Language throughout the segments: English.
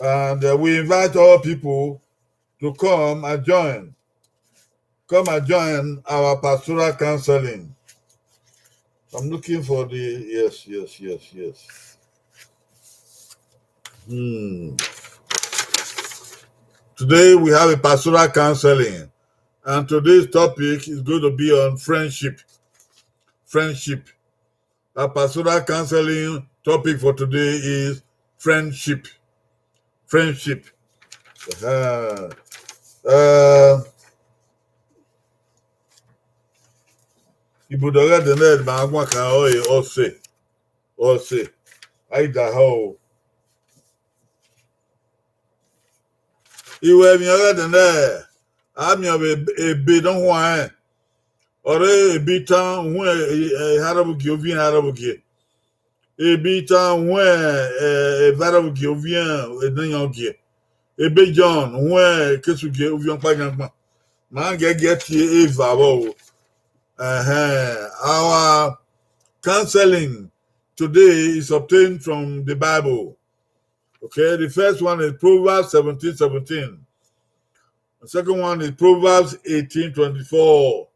And we invite all people to come and join. Come and join our pastoral counseling. I'm looking for the yes. Today we have a pastoral counseling, and today's topic is going to be on friendship. Friendship. Our pastoral counseling topic for today is friendship. Friendship. Ibùdókẹ́ dẹ̀nẹ́ máa gbọ́n kan ọ̀sẹ̀ àìdáhà o. Ìwé mi ọ̀rẹ́ dẹ̀nẹ́ àmì ọ̀bẹ ebe dánwó ẹ̀ ọ̀rẹ́ ebi tán hún harabugi ovi harabugi ebi tán hún harabugi ovi ẹ̀dẹ́yàngi ebe John hún kesugi ovi ọ̀páyàgbà máa gẹ́gẹ́ ti eva bọ̀ o. Our counseling today is obtained from the Bible. Okay, the first one is Proverbs 17:17. The second one is Proverbs 18:24.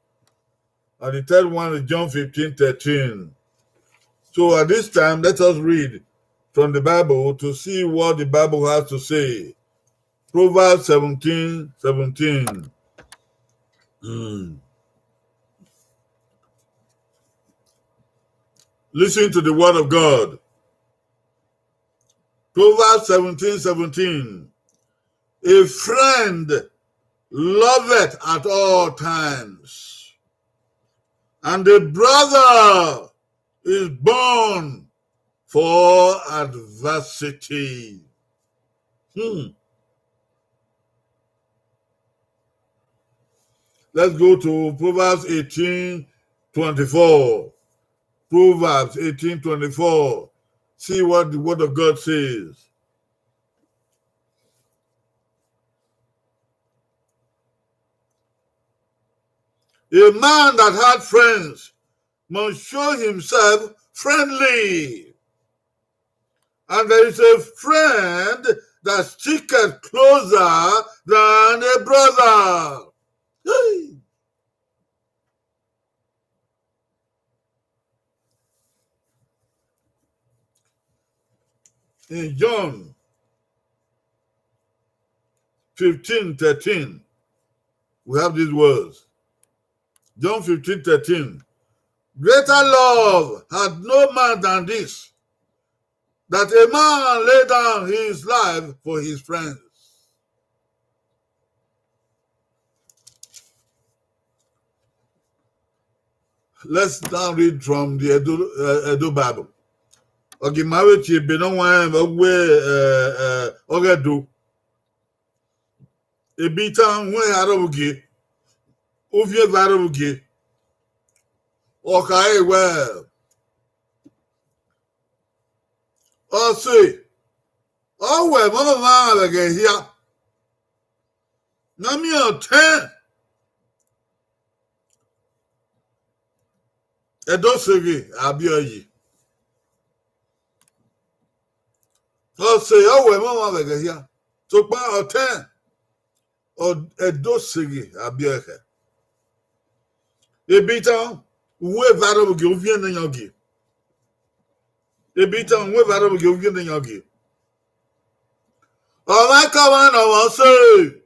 And the third one is John 15:13. So at this time, let us read from the Bible to see what the Bible has to say. Proverbs 17:17. Listen to the word of God. Proverbs 17:17. A friend loveth at all times, and a brother is born for adversity. Let's go to Proverbs 18:24. Proverbs 18:24. See what the word of God says. A man that had friends must show himself friendly. And there is a friend that sticketh closer than a brother. Hey. In John 15:13, we have these words. John 15:13. Greater love had no man than this, that a man lay down his life for his friends. Let's now read from the Edo Bible. Okay, marriage you be no one ogedo. E bitan when arabugi. Ovie varabugi. Okay, well. Oh, see. Oh, well, mama again here. Nami on 10. Edo segi abioyi. Oh, say, oh, well, mama again here. So, pa 10. Or Edo segi abioyi. Ebitan, we varabugi ovie nanyogi. Ebitan, we varabugi ovie nanyogi. Oh, my kawan, I want say.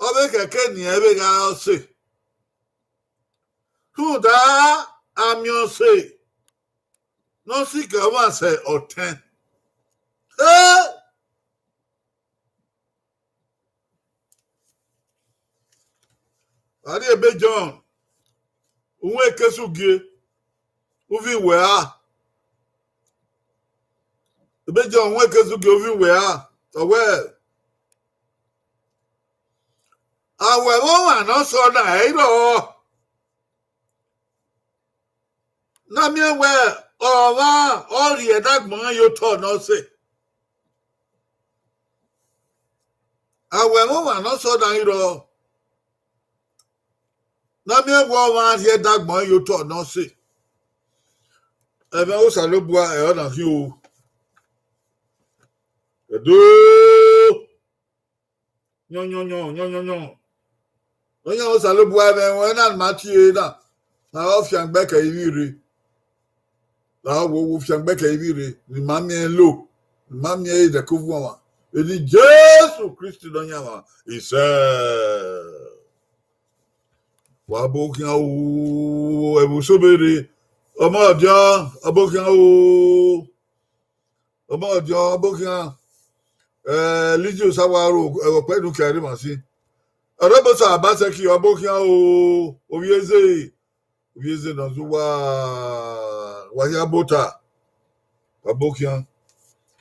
Oh, make a kenny, every guy say. Who da am your say? No seek a one say or 10. I did a big John. Uwe Kesugi, Uvi where? The big John, Uwe Kesugi, Uvi where? So well. I will woman also die. Na me where all the that man you told no say. I will woman also die. Na me woman here that man you told no say. Ebe o salobua e ona fi o. Do. Non. On ça le bois, mais on a le Mathieu là. Là, on fait un bec à Iviri. Là, on fait un bec à Iviri. Le mamie l'eau. Le mamie de couvre. Il dit Jésus Christ dans Yama. Il sait. Wabokia ou Ebusobere. Omodia, Abokia ou. Omodia, Abokia. Lidio Sawaro, Pẹ̀lú Kẹrin Màsí. Ọ̀rẹ́bọ̀sà Àbáṣẹ́kì Abokia ou Ovieze. Ovieze Nanzuwa Wayabota. Abokia.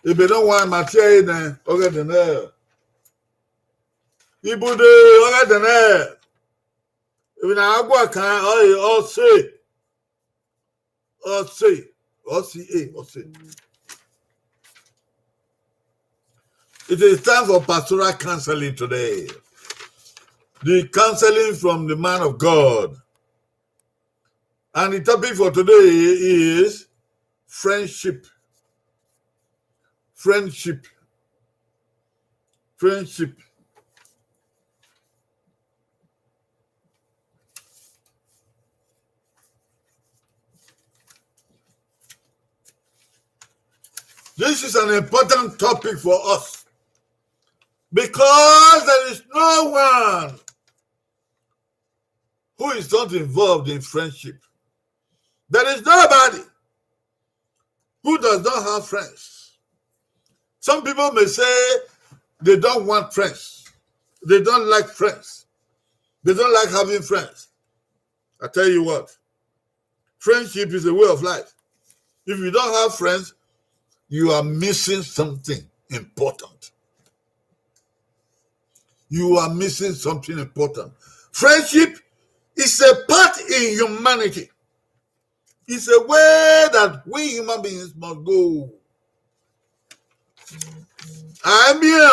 Ebe non wa Mathieu ne, Oredene. Ibude, Oredene. Ebe na agwa kan, Ose. It is time for pastoral counseling today. The counseling from the man of God. And the topic for today is friendship. Friendship. This is an important topic for us because there is no one who is not involved in friendship. There is nobody who does not have friends. Some people may say they don't want friends. They don't like friends. They don't like having friends. I tell you what, friendship is a way of life. If you don't have friends, you are missing something important. You are missing something important. Friendship is a part in humanity. It's a way that we human beings must go. I'm here,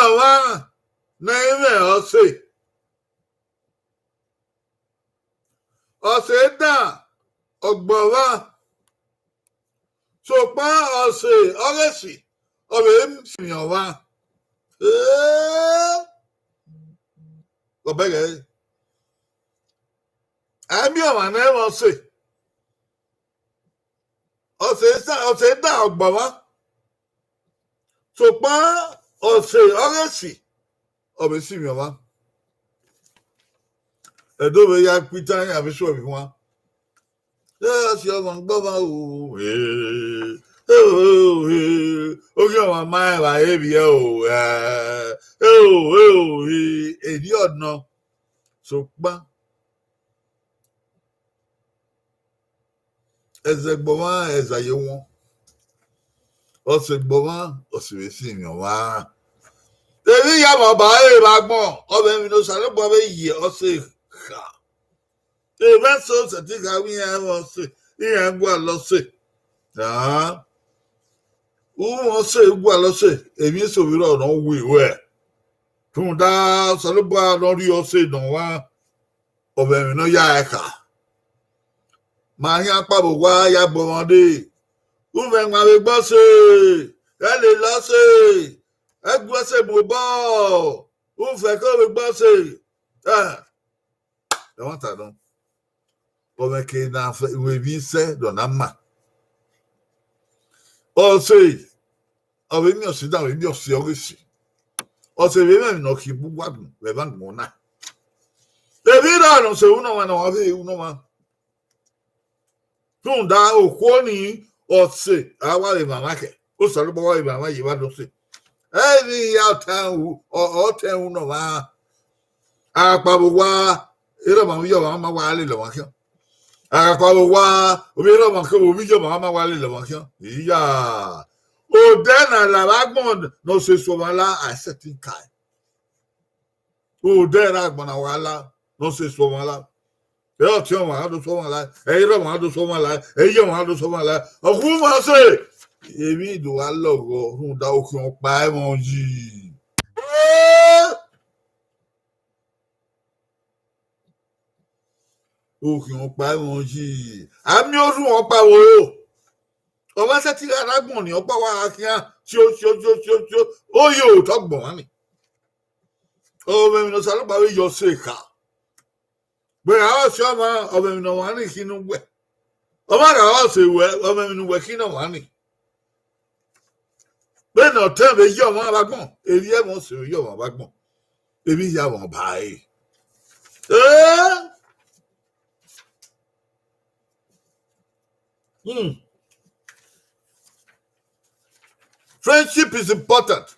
I'll say that, Ogbawa. So, I'll say, honestly, of him, Signora. I'm your man, I'll say. I'll say that, Ogbawa. So, I'll say, honestly, of him, Signora. I don't know, Peter, I'm sure of one. Yes, you're going to go. Okay, my mind, I have you. Idiot, no. So, as a woman, as a young one, also, woman, also, we see you. They have a buy, or when we know, Salababa, also. Even so, I think I will also. Here I'm going to say. Who say, well, say, if you so we don't know we were. To that, Salaba, don't you say, no one of them, no yaka. My young Papa, why ya bomade? Who went my bossy? Ellie Lassie, Edward Ball, who fell bossy? The one I don't. Overcame now, we be said, don't amma. Or say, of any of sit down with your theology. Or say, women no keep one, we want more now. The vida don't say, no one of you, no one. Don't die or corny or say, I want in my market. Oh, sorry, boy, my you want to say. Any out town or town, no one. Ah, Pabua, Irama, your mamma, while in the market. Ah, Pabua, Irama, your mamma, while in the market. Yeah. Oh, then I love no say so mala, I set in kind. Oh, then I want no say so mala. Ẹ ọtí ọmọ àádọ́ sọ́wọ́n láì, ẹ̀yìn ọmọ àádọ́ sọ́wọ́n láì, ẹ̀yìn ọmọ àádọ́ sọ́wọ́n láì. Ọkùnrin máa ṣe èmi ìdùnnà lọ́gọ̀ ọ̀hún dá òkè wọn pa ẹ̀ wọ́n yìí. Òkè wọn pa ẹ̀ wọ́n yìí. Àmì ọdún wọn pa wọ́n o. Ọba sẹ́tí arágbọ̀n ni ọgbà wa kíá tí ó yóò tọ́gbọ̀n wá ni. Ọmọ mi lọ sálọ́gbà wí yọ sí ìka. Bẹ̀rẹ̀ àwọn ọ̀sẹ̀ ọmọ mi náà wà ní ìkínú wẹ̀. Ọmọ àgbà ọ̀sẹ̀ ìwẹ̀ ọmọ mi wẹ̀ kí náà wà ní. Bẹ́ẹ̀ náà tẹ́ ẹ̀ yí ọmọ arágbọ̀n. Èyí ẹ̀ mọ̀ sí yí ọmọ arágbọ̀n. Èmi yà wọ́n báyìí. Friendship is important.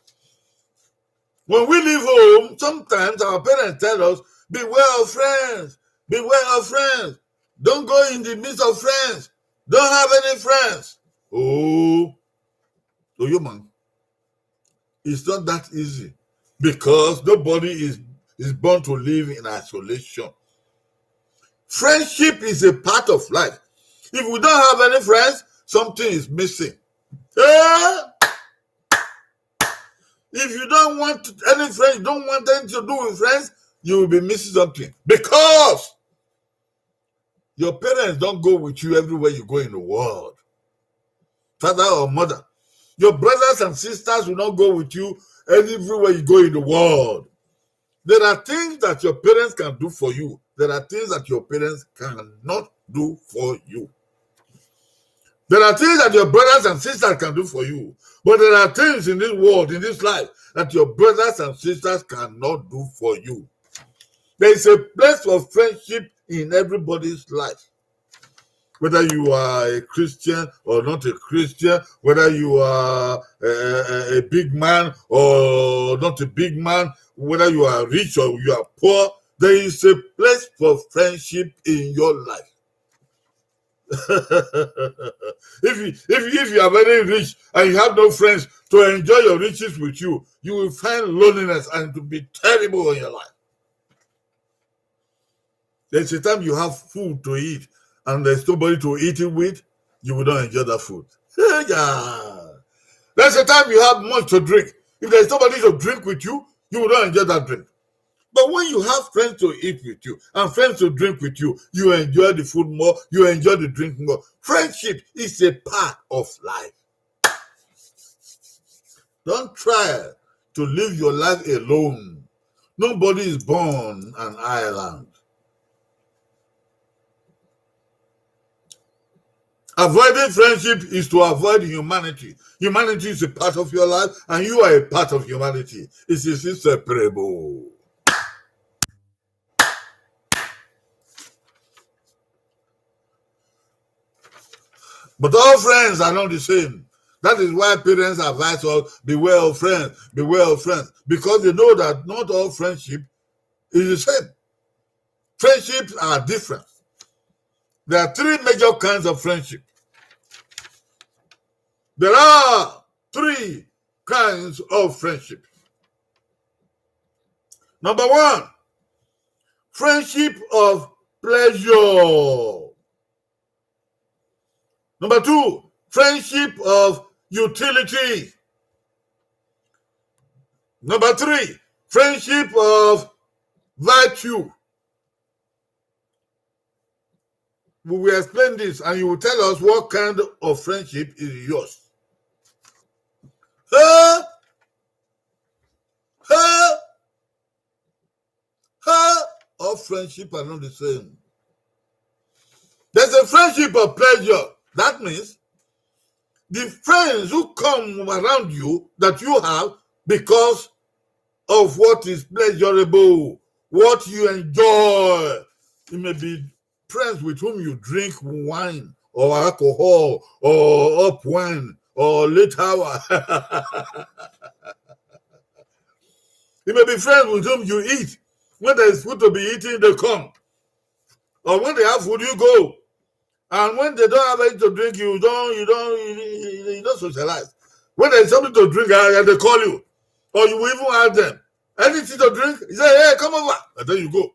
When we leave home, sometimes our parents tell us, beware of friends. Beware of friends. Don't go in the midst of friends. Don't have any friends. Oh, you man. It's not that easy because nobody is born to live in isolation. Friendship is a part of life. If we don't have any friends, something is missing. If you don't want any friends, don't want anything to do with friends, you will be missing something. Because your parents don't go with you everywhere you go in the world. Father or mother. Your brothers and sisters will not go with you everywhere you go in the world. There are things that your parents can do for you. There are things that your parents cannot do for you. There are things that your brothers and sisters can do for you. But there are things in this world, in this life, that your brothers and sisters cannot do for you. There is a place for friendship in everybody's life. Whether you are a Christian or not a Christian, whether you are a big man or not a big man, whether you are rich or you are poor, there is a place for friendship in your life. If you are very rich and you have no friends to enjoy your riches with you, you will find loneliness and it will be terrible in your life. There's a time you have food to eat and there's nobody to eat it with, you will not enjoy that food. Yeah. There's a time you have much to drink. If there's nobody to drink with you, you will not enjoy that drink. But when you have friends to eat with you and friends to drink with you, you enjoy the food more, you enjoy the drink more. Friendship is a part of life. Don't try to live your life alone. Nobody is born an island. Avoiding friendship is to avoid humanity. Humanity is a part of your life and you are a part of humanity. It is inseparable. But all friends are not the same. That is why parents advise us, beware of friends, beware of friends. Because they know that not all friendship is the same. Friendships are different. There are three major kinds of friendship. There are three kinds of friendship. Number one, friendship of pleasure. Number two, friendship of utility. Number three, friendship of virtue. We will explain this and you will tell us what kind of friendship is yours. All friendship are not the same. There's a friendship of pleasure. That means the friends who come around you that you have because of what is pleasurable, what you enjoy. It may be friends with whom you drink wine or alcohol or up wine or late hour. It may be friends with whom you eat. When there is food to be eaten, they come. Or when they have food, you go. And when they don't have anything to drink, you don't socialize. When there's something to drink, they call you. Or you will even ask them, anything to drink? You say, hey, come over. And then you go.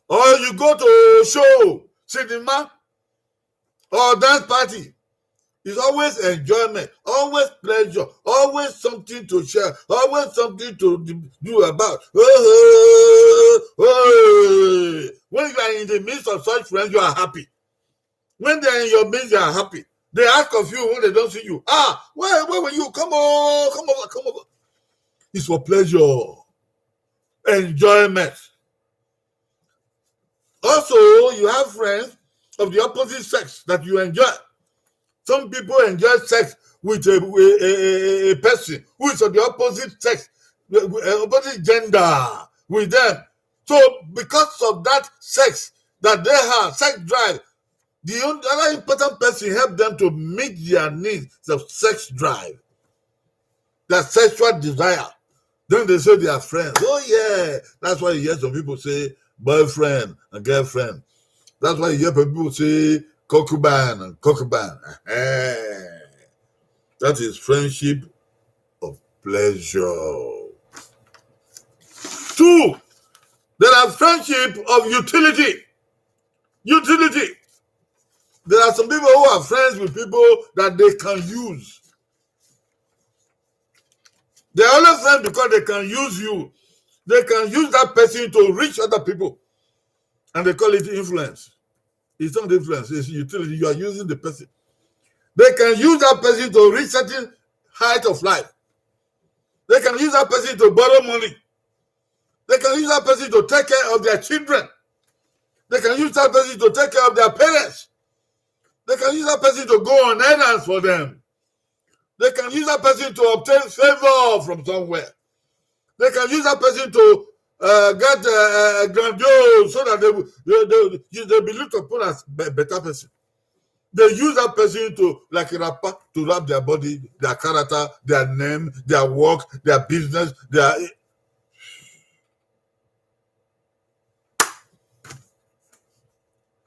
Or you go to a show, cinema, or dance party. It's always enjoyment, always pleasure, always something to share, always something to do about. When you are in the midst of such friends, you are happy. When they're in your midst, they are happy. They ask of you when they don't see you. Where were you? Come on, come over. It's for pleasure, enjoyment. Also, you have friends of the opposite sex that you enjoy. Some people enjoy sex with a person who is of the opposite sex, opposite gender with them. So because of that sex that they have, sex drive, the other important person help them to meet their needs of sex drive, their sexual desire. Then they say they are friends. Oh yeah, that's why you hear some people say boyfriend and girlfriend. That's why you hear people say concubine and concubine. That is friendship of pleasure. 2, there are friendship of utility. Utility. There are some people who are friends with people that they can use. They are only friends because they can use you. They can use that person to reach other people. And they call it influence. It's not influence, it's utility. You are using the person. They can use that person to reach certain height of life. They can use that person to borrow money. They can use that person to take care of their children. They can use that person to take care of their parents. They can use that person to go on errands for them. They can use that person to obtain favor from somewhere. They can use that person to get grandiose so that they be looked upon as a better person. They use that person to, like a rapper, to wrap their body, their character, their name, their work, their business, their...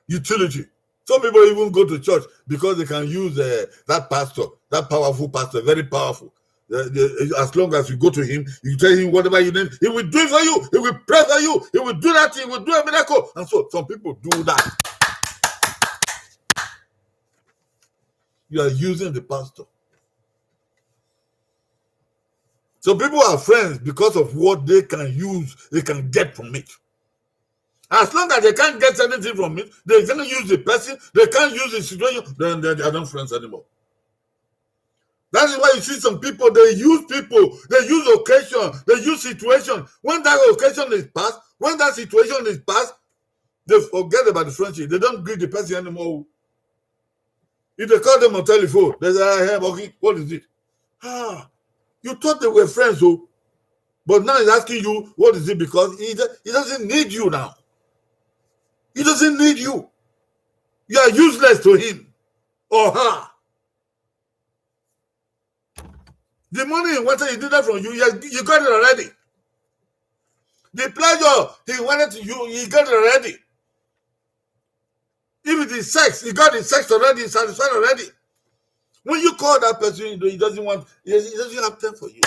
utility. Some people even go to church because they can use that pastor, that powerful pastor, very powerful. As long as you go to him, you tell him whatever you need, he will do it for you. He will pray for you. He will do that. He will do a miracle. And so some people do that. You are using the pastor. So people are friends because of what they can use, they can get from it. As long as they can't get anything from it, they can't use the person, they can't use the situation, then they are not friends anymore. That is why you see some people, they use occasion, they use situation. When that occasion is past, when that situation is past, they forget about the friendship. They don't greet the person anymore. If they call them on telephone, they say, hey, okay, what is it? You thought they were friends, but now he's asking you, what is it? Because he doesn't need you now. He doesn't need you. You are useless to him or her. The money he wanted, he did that from you. You got it already. The pleasure he wanted to you, he got it already. If it is sex, he got his sex already, he's satisfied already. When you call that person, he doesn't have time for you.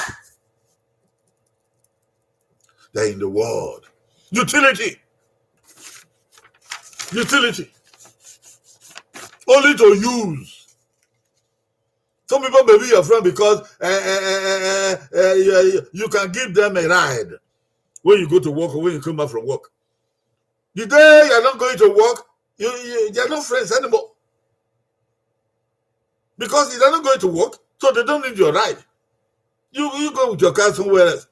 They're in the world. Utility. Only to use. Some people may be your friend because you can give them a ride when you go to work or when you come back from work. The day you're not going to work, they're not friends anymore. Because they're not going to work, so they don't need your ride. You go with your car somewhere else.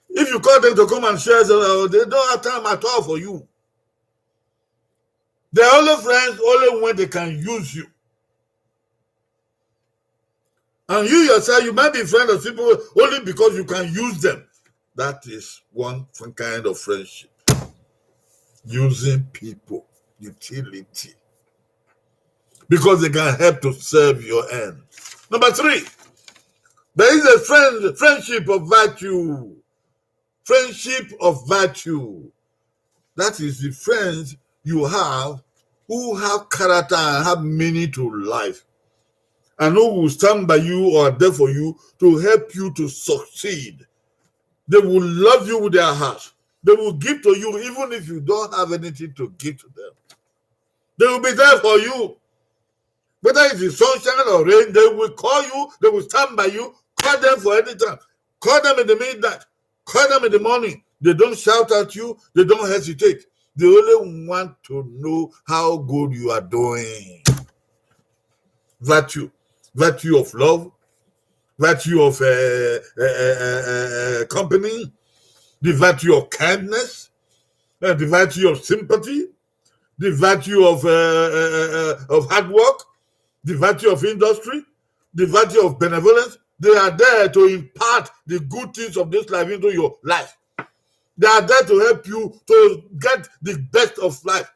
If you call them to come and share, they don't have time at all for you. They're only friends only when they can use you. And you yourself, you might be friends of people only because you can use them. That is one kind of friendship. Using people, utility. Because they can help to serve your end. Number 3, there is a friendship of virtue. Friendship of virtue. That is the friends you have who have character and have meaning to life. And who will stand by you or are there for you to help you to succeed. They will love you with their heart. They will give to you even if you don't have anything to give to them. They will be there for you. Whether it is sunshine or rain, they will call you, they will stand by you, call them for any time. Call them in the midnight, call them in the morning. They don't shout at you, they don't hesitate. They only want to know how good you are doing. Virtue of love, virtue of company, the virtue of kindness, the virtue of sympathy, the virtue of hard work, the virtue of industry, the virtue of benevolence. They are there to impart the good things of this life into your life. They are there to help you to get the best of life.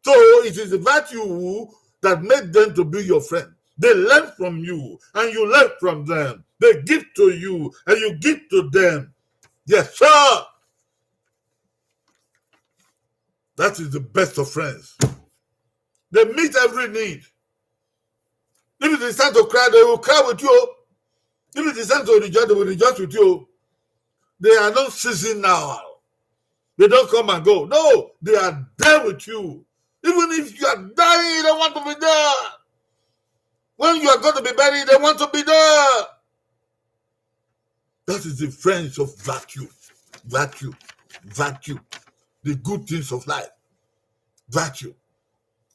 So it is the virtue that made them to be your friend. They learn from you and you learn from them. They give to you and you give to them. Yes, sir. That is the best of friends. They meet every need. If it is time to cry, they will cry with you. If it is time to rejoice, they will rejoice with you. They are not seasonal. They don't come and go. No, they are there with you. Even if you are dying, they want to be there. When you are going to be buried, they want to be there. That is the friends of virtue. Virtue. The good things of life. Virtue.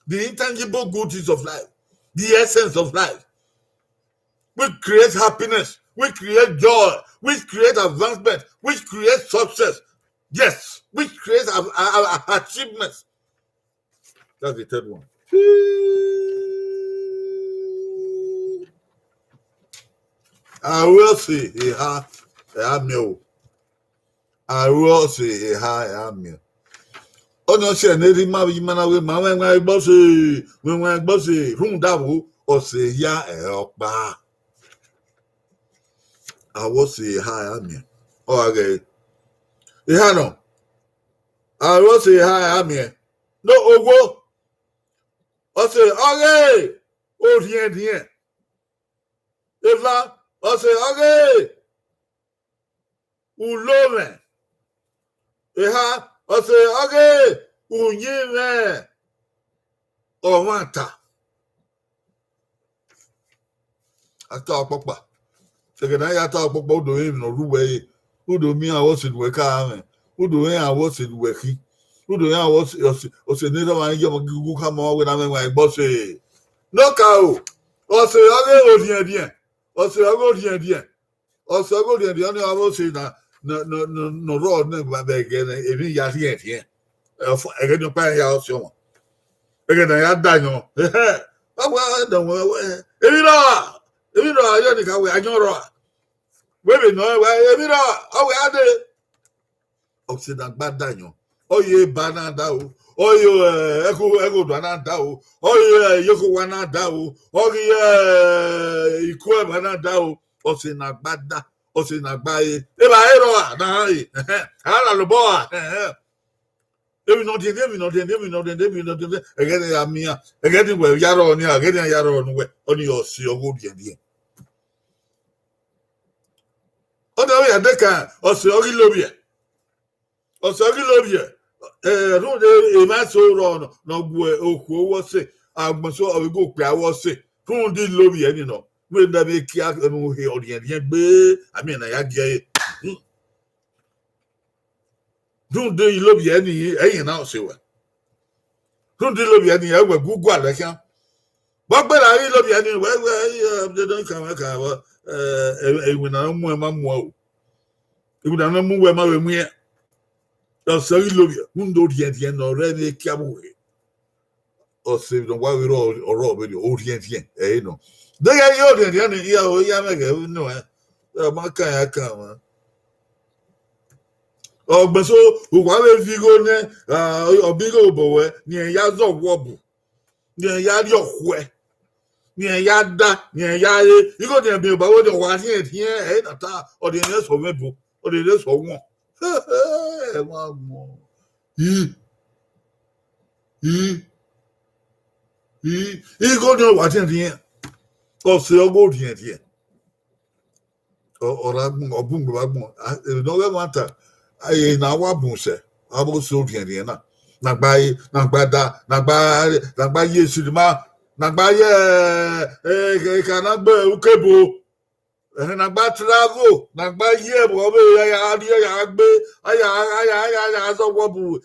The intangible good things of life. The essence of life. Which creates happiness. Which creates joy. Which creates advancement. Which creates success. Yes. Which creates achievements. That's the third one. I will say, I will say, oh no, she never married man. When I bossy, whom that or say, yeah, I will say, hi, I'm here. Oh, okay. No. I will say, hi, I'm here. No, oh, I say, okay. Oh, here. If not, I say, okay. Ulome. I say, okay. Unyime. Owanta. I talk, Papa. Second, I talk about doing no way. Who do me? I was in Weka. Who do I was in Weki? Who do I was neither one you come on when I'm my boss. No cow. Or say, okay, dear. Or say, I go here. Or so go there. The only I will say that no road never again. Every year here. I get your pay house. Again, I had done. I don't know. If you know, I don't know. I know. Women know where you know. Oh, we had it. Occident bad Daniel. Oh, ye banana. Oh, you echo banana. Oh, you yoko wana dao. Oh, ye equal banana dao. Oh, say not bad da. Oh, say not buy it. If I know, nah, I don't know. If you know, again, I'm here. Again, where Yaro on here, again, Yaro on your see your good idea. Oh, no, yeah, they can. Oh, so you love you. Oh, so you love you. No, they might so wrong. No, who was it? I must so go cry was it. Who did love you, you know? When they make you here on the end, I mean, I get it. Don't they love you any, ain't now, say what? Don't they love you any? I will Google, I can. But I love you any, well, they don't come. When I know my mom, if we don't know where my mother, that's so you love you. Who don't get the end already? Come or save them while we roll or rob with the old yen. Eh, no. They are your the end, yeah, no, my kind come. Oh, but so who want to go there? Or big old boy near Yazo Wobble, near Yadio Hue. Near Yada, near Yadi, you go there, Bill, but what you want here, or the nurse for Mebo, or the nurse for one. One more. He go there, what in here? Or so go here. Or boom, no matter. I now what boom say. I will so here. Not by yes, Nagbaye cannot be ukebo. na gba travel na gba ye bo be ya gbe aya so wo bu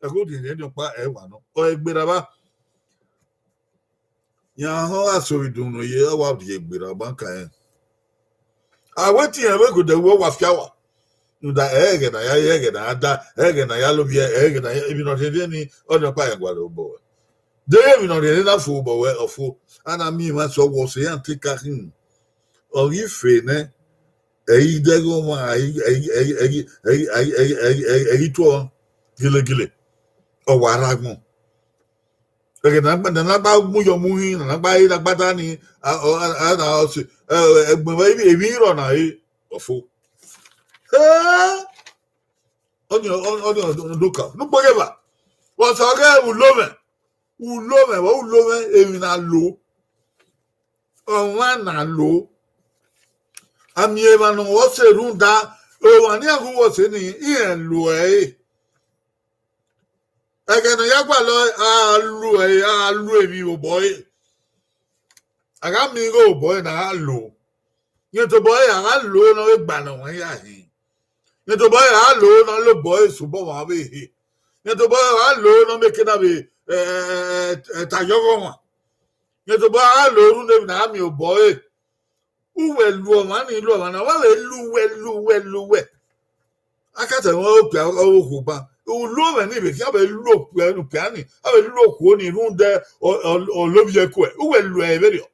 e go di ne pa e wa no o egbera ba ya ho aso idun no ye wa di egbera ba kan e awati e we go de wo wa fiawa da ege na ada ege na ya lo bi ege na ibi no de ni o no pa e gwa lo bo David on the other fool, but where of and I mean, what's what was the antique him or if ne a dego a tour gilly or waragmo. Again, I'm not about Muyo Muhin and about the Batani or maybe a mirror on a fool. On your looker, no whatever. What's our guy who love it? Ulome emi na lo onwa na lo ami ema no wo se runda o wa ni agu wo se ni iye lo ege no ya gba lo a lo emi o boy aga mi go boy na lo yen to boy a lo no gba na won ya hin yen to boy a lo no lo boy subo wa be yen to boy a lo no make na be tayogo wa yeto ba lo ru na mi o boy uwe lu o ma ni lu o na wa we akata won o pe o ku ba o lu o ni be ki abe lu o pe nu pe ani abe lu o ku ni ru de o lo bi e ku e uwe lu e be rio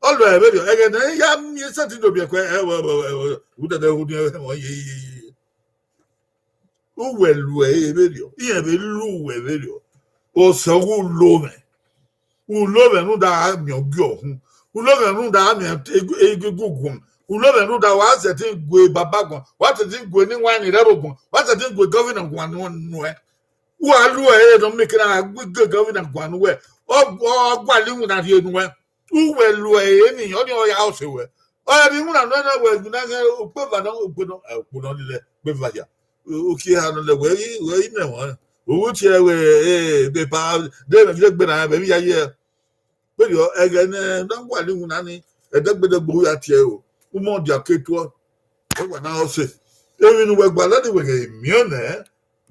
o lu e be rio ege na ya mi se ti do bi e ku e u de hu ni mo ye uwe lu e be rio iye be lu we be rio o so ulome nu da mi ogyo hun ulome nu da mi egugun ulome nu da wa se tin gwe babagun wa se tin gwe ni wa ni rebogun wa se tin gwe governor gwan nu e wa lu e do mi kira gwe governor gwan nu we o gwa li mu na fi enu we uwe lu e ni o ni o ya o se we o bi mu na no we gu na o pe ba no o no le pe va ya o ki ha no le we ne won owó tí ẹ wẹ ẹ pa dẹ́rẹ̀ gbẹ̀rẹ̀ àwọn ẹ̀mí ayé ẹ pẹ̀lú ẹ̀gẹ̀ ẹ̀ náà wà níhùn náà ní ẹ̀dẹ́gbẹ̀dẹ́ gbòó yà tiẹ̀ o ó mọ̀ ọ̀dì àkétú ọ̀ ẹ̀ wà náà ọ̀sẹ̀ èmi ni wẹ̀gbà láti wẹ̀gẹ̀ mìíràn ẹ̀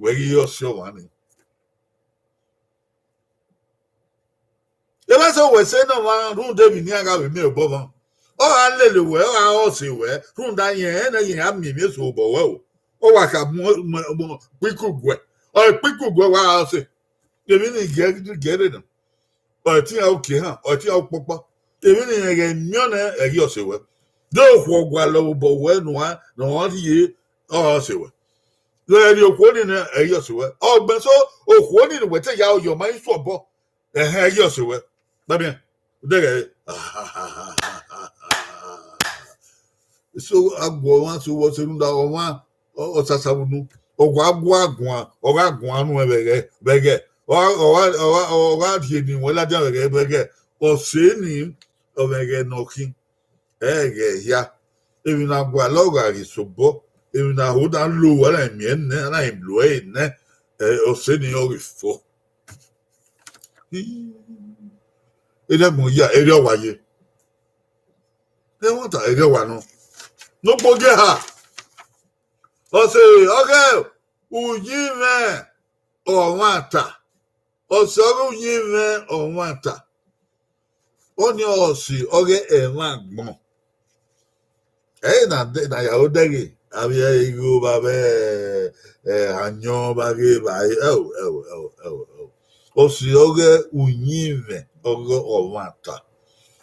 wẹ̀gẹ̀ yẹ ọ̀sẹ̀ wà ní. ẹ bá sọ wẹ̀sẹ̀ náà wà rún dẹ́mi ní àgàwé mi ò bọ́ mọ́ ọ̀ à lè lè wẹ̀ ọ̀ à ọ̀sẹ̀ wẹ̀ rún dá yẹn ẹ̀ náà yẹn á mì mí sọ̀ bọ̀ wẹ̀ o ó wà kà mọ́ pínkù gbẹ̀ or pick go wa say èmi ni get it or ti o ke han or ti o popo èmi ni ege mion e ri o se we do wo gwa lo bo we no wa no wa ti o se we lo ri o ko ni na e ri o se we o gbe so o ko ni we te ya o yo mai so bo e ri o se we ba bien de ge so agbo wan so wo se nda o wa o sasabunu ogwa agwa oga anu bege oga die ni won la dia bege o se ni o bege nokin ege ya ebi na gwa loga ri sobo ebi na ho da lo wa na mi en na im lo e ne o se ni o ri fo ede mo ya ere waye e won ta ere wa no gboge ha o se oge unyime onwata o soro unyime onwata oni osi oge enwa gbon na ya odege abi ego babe anyo bage bai osi oge unyime oge onwata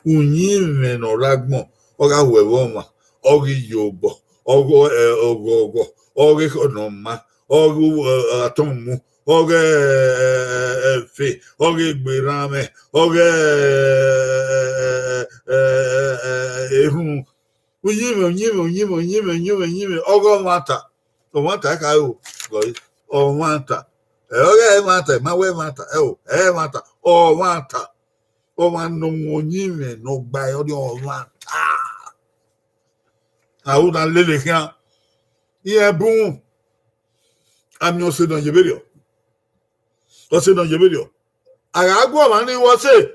unyime no ragbon oga wewo ma oge yobo ogo oge konoma ogu atomu oge fe oge gberame oge ehun unyime ogo mata o mata ka o o mata oge mata ma we mata mata o mata o ma no unyime no gba yo o mata awu na lele kan iye bun ami ose don yeberio Agagwa mani wase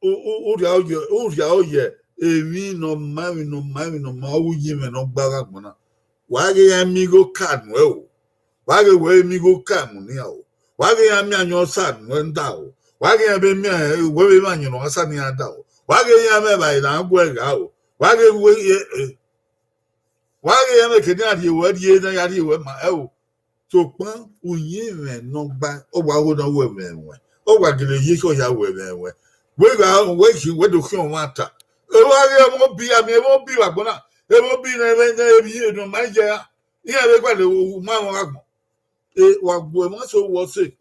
uria evi no mami no ma uyi me no gbaga gbona. Wage ya migo card no. Wage we migo card no ni o. Wage ya mi anyo sad no nda o. Wage ya be mi we be ma anyo no asa ni ada o. Wage ya me ba ina agwa ga o. Wage ya me kedi adi we di na ya di we ma o. So pan uyi me no gba o wa ho no we me. O wa gele yi ko ya we me. We ga we ki we do kion wata. E wa ge mo bi ami e mo bi wa gbona. E mo bi na e bi no ma je ya. Iya be gba le ma won agbon. E wa gbo e mo so wo se.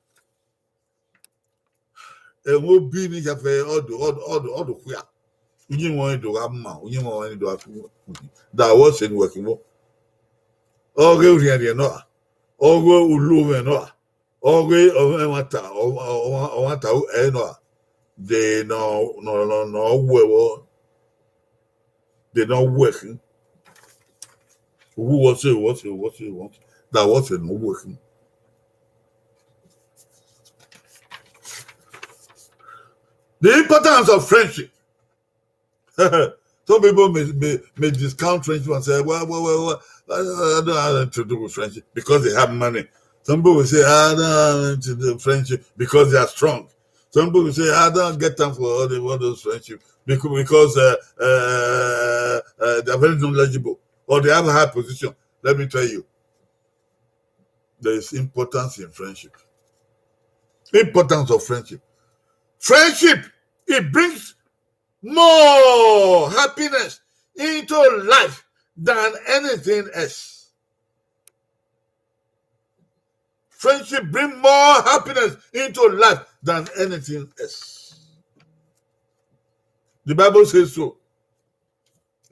E mo bi ni ja fe odo kuya. Unyi won do amma, unyi won do afu. Da was in working mo. O ge uri ade no. O go ulu me no. O ge o mata o mata e no. They no well. They not working. Who was it? That wasn't working. The importance of friendship. Some people may discount friendship and say, well, I don't have anything to do with friendship because they have money. Some people will say, I don't have anything to do with friendship because they are strong. Some people will say, I don't get time for all those friendships because they are very knowledgeable or they have a high position. Let me tell you, there is importance in friendship. Importance of friendship. Friendship, it brings more happiness into life than anything else. Friendship brings more happiness into life than anything else. The Bible says so.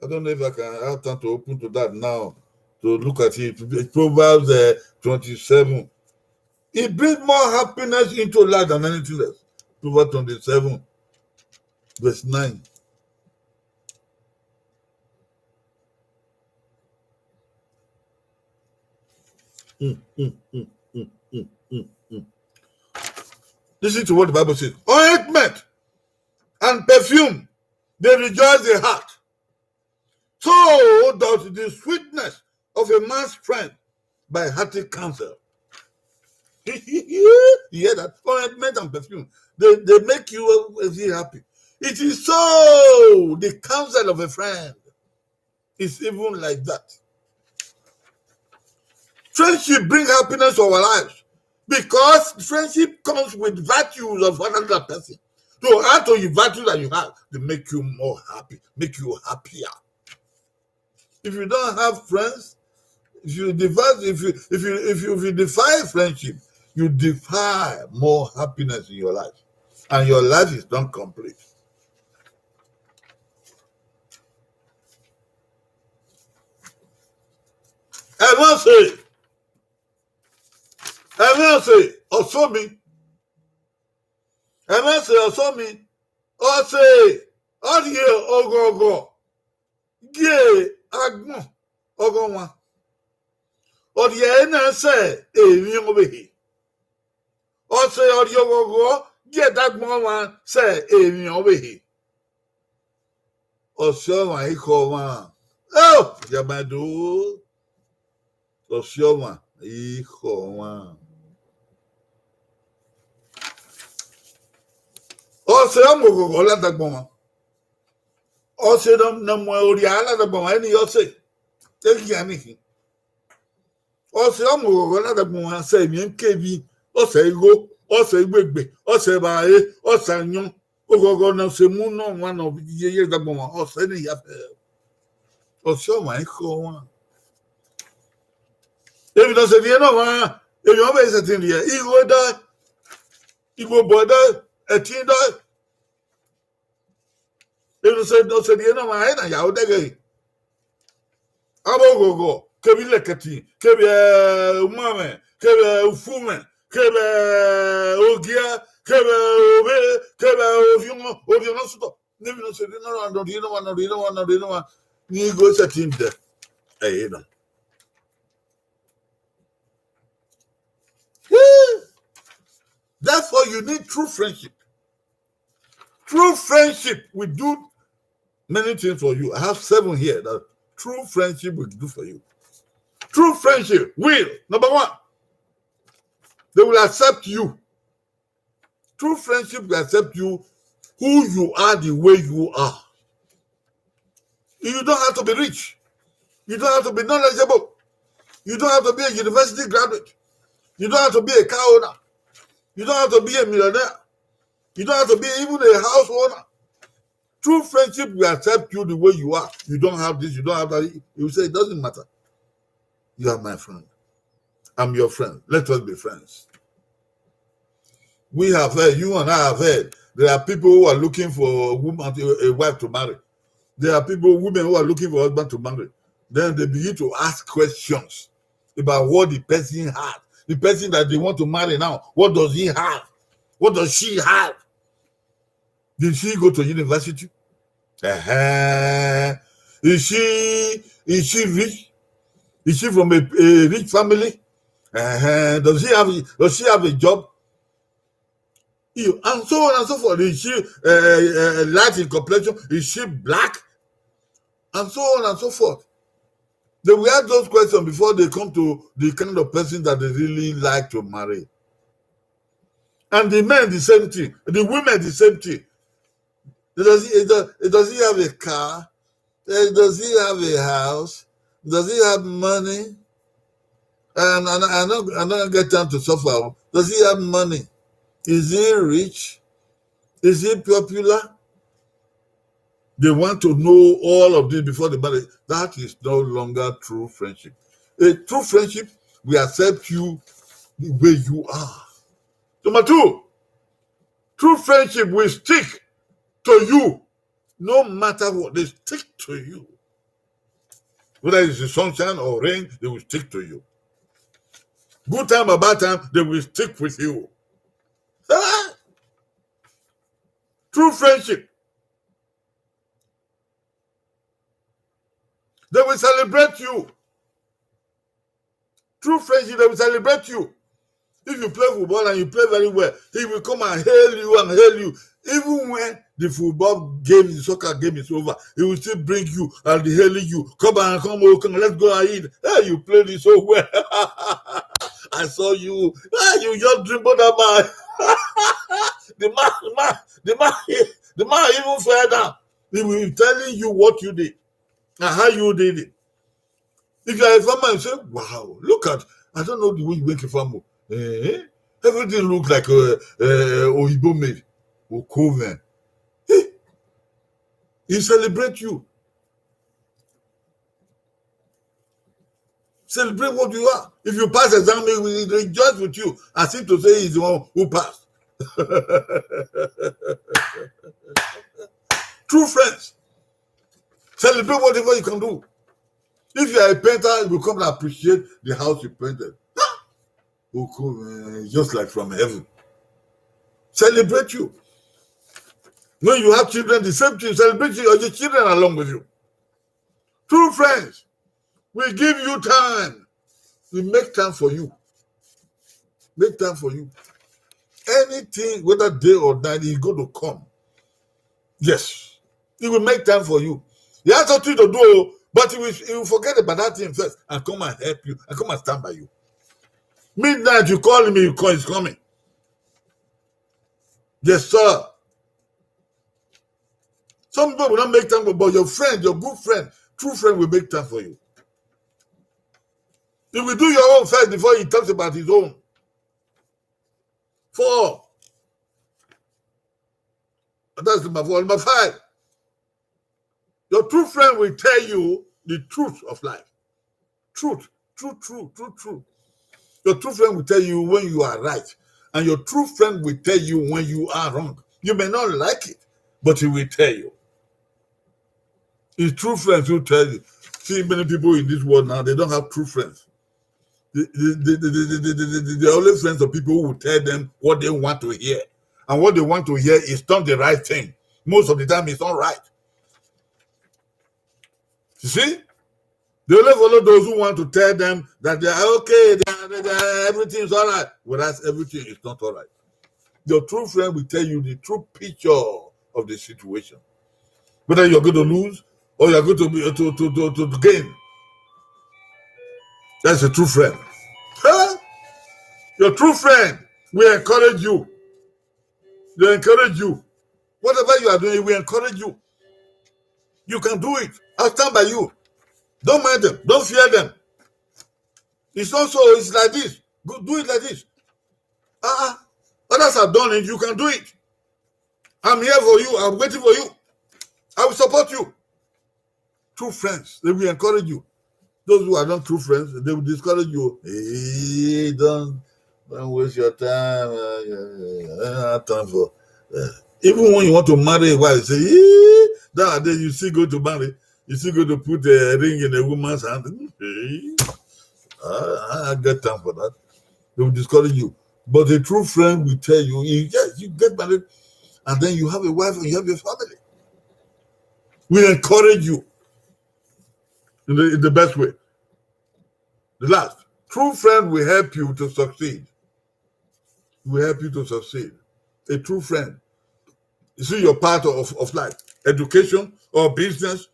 I don't know if I can have time to open to that now to look at it. Proverbs 27. It brings more happiness into life than anything else. Proverbs 27, verse 9. Listen to what the Bible says. Ointment and perfume, they rejoice the heart. So does the sweetness of a man's friend by hearty counsel. You hear that? Ointment and perfume, they make you very happy. It is so the counsel of a friend is even like that. Friendship brings happiness to our lives because friendship comes with virtues of another person. So add to the virtues that you have, they make you more happy, make you happier. If you don't have friends, if you defy friendship, you defy more happiness in your life, and your life is not complete. I will say, also me. Or say, go. Gye agbon ogonwa. Or the na say, emi obehi. Or say, or go, gye dagbon one say, emi obehi. Or so my iko oh, Yamadu. Or so my iko Or say, I'm going to let that woman. Or say, no more, or the other woman, any you say. Take anything. Or say, I'm going to let that woman say, me and KB, or say, go, or say, big, or say, by, or say, young, or go, no, say, moon, no one of the years that woman, or say, or show my call. If you don't say, you know, if you always say, he go die, he go bother, a teen die. If you say, don't say, you know, my head, and you're there. Go. Kebi lekati, kebi umame, kebi ufume, kebi ogia, kebi obe, kebi oviongo suto. Nebi no se no one. Ni go sa team there. Eh, no. Therefore, you need true friendship. True friendship will do many things for you. I have 7 here that true friendship will do for you. True friendship will, number 1, they will accept you. True friendship will accept you, who you are, the way you are. You don't have to be rich. You don't have to be knowledgeable. You don't have to be a university graduate. You don't have to be a car owner. You don't have to be a millionaire. You don't have to be even a house owner. True friendship will accept you the way you are. You don't have this, you don't have that. You say, it doesn't matter. You are my friend. I'm your friend. Let us be friends. We have heard, you and I have heard, there are people who are looking for a woman, a wife to marry. There are women who are looking for a husband to marry. Then they begin to ask questions about what the person has. The person that they want to marry now, what does he have? What does she have? Did she go to university? Is she rich? Is she from a rich family? Does she have a job? And so on and so forth. Is she light in complexion? Is she black? And so on and so forth. They will ask those questions before they come to the kind of person that they really like to marry. And the men, the same thing. The women, the same thing. Does he have a car? Does he have a house? Does he have money? And I don't get time to suffer. Does he have money? Is he rich? Is he popular? They want to know all of this before they marry. That is no longer true friendship. A true friendship will accept you the way you are. Number 2, true friendship will stick to you no matter what. They stick to you. Whether it's the sunshine or rain, they will stick to you. Good time or bad time, they will stick with you. True friendship. They will celebrate you. True friendship, they will celebrate you. If you play football and you play very well, he will come and hail you. Even when the football game, the soccer game is over, he will still bring you and hailing you. Come, let's go and eat. Hey, you played it so well. I saw you. You just dribbled that man. the man even fell down. He will be telling you what you did and how you did it. If you are a farmer, you say, wow, look at, I don't know the way you make a farmer. Everything looks like Oyibo made. Okoven. He celebrate you. Celebrate what you are. If you pass exam, he will rejoice with you as if to say he's the one who passed. True friends. Celebrate whatever you can do. If you are a painter, you will come and appreciate the house you painted. Just like from heaven. Celebrate you. When you have children, the same thing, celebrate you or your children along with you. True friends will give you time. We make time for you. Make time for you. Anything, whether day or night, is going to come. Yes. He will make time for you. He has something to do, but he will forget about that thing first and come and help you and come and stand by you. Midnight, you call him, he's coming. Yes, sir. Some people will not make time, but your friend, your good friend, true friend will make time for you. You will do your own first before he talks about his own. 4. That's number 4. Number 5. Your true friend will tell you the truth of life. Truth. Your true friend will tell you when you are right. And your true friend will tell you when you are wrong. You may not like it, but he will tell you. His true friends will tell you. See, many people in this world now, they don't have true friends. They're only friends of people who will tell them what they want to hear. And what they want to hear is not the right thing. Most of the time, it's not right. You see? They only follow those who want to tell them that they are okay, everything is all right. Whereas everything is not all right. Your true friend will tell you the true picture of the situation. Whether you're going to lose or you're going to gain. That's a true friend. Huh? Your true friend will encourage you. They encourage you. Whatever you are doing, we encourage you. You can do it. I'll stand by you. Don't mind them. Don't fear them. It's not so. It's like this. Go, do it like this. Others have done it. You can do it. I'm here for you. I'm waiting for you. I will support you. True friends, they will encourage you. Those who are not true friends, they will discourage you. Hey, don't waste your time. I don't have time for. Even when you want to marry a wife, say, nowadays you still go to marry. You still go to put a ring in a woman's hand. I get time for that. They will discourage you. But a true friend will tell you, yes, you get married, and then you have a wife and you have your family. We encourage you in the best way. The last, true friend will help you to succeed. Will help you to succeed. A true friend. You see your part of life, education or business